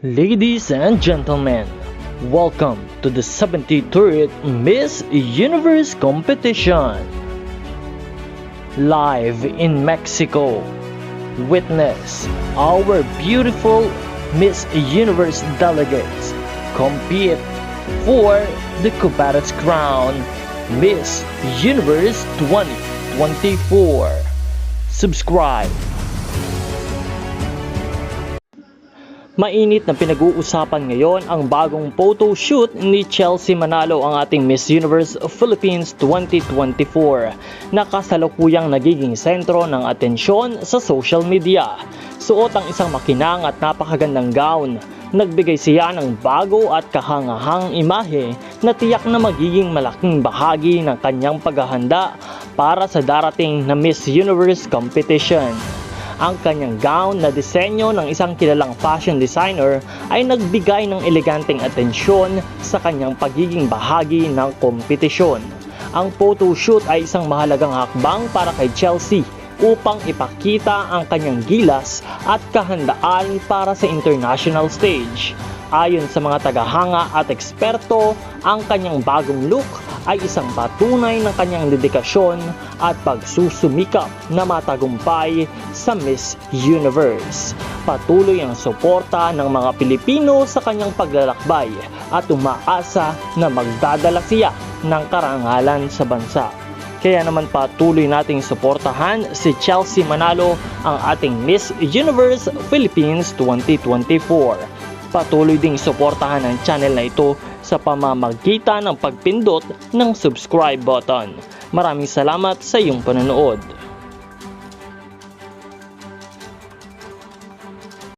Ladies and gentlemen, welcome to the 73rd Miss Universe competition. Live in Mexico, witness our beautiful Miss Universe delegates compete for the coveted crown Miss Universe 2024. Subscribe. Mainit na pinag-uusapan ngayon ang bagong photo shoot ni Chelsea Manalo, ang ating Miss Universe Philippines 2024, na kasalukuyang nagiging sentro ng atensyon sa social media. Suot ang isang makinang at napakagandang gown. Nagbigay siya ng bago at kahangahang imahe na tiyak na magiging malaking bahagi ng kanyang paghahanda para sa darating na Miss Universe competition. Ang kanyang gown na disenyo ng isang kilalang fashion designer ay nagbigay ng eleganteng atensyon sa kanyang pagiging bahagi ng kompetisyon. Ang photo shoot ay isang mahalagang hakbang para kay Chelsea upang ipakita ang kanyang gilas at kahandaan para sa international stage. Ayon sa mga tagahanga at eksperto, ang kanyang bagong look ay isang patunay ng kanyang dedikasyon at pagsusumikap na matagumpay sa Miss Universe. Patuloy ang suporta ng mga Pilipino sa kanyang paglalakbay at umaasa na magdadala siya ng karangalan sa bansa. Kaya naman patuloy nating suportahan si Chelsea Manalo, ang ating Miss Universe Philippines 2024. Patuloy ding suportahan ang channel na ito sa pamamagitan ng pagpindot ng subscribe button. Maraming salamat sa iyong panonood.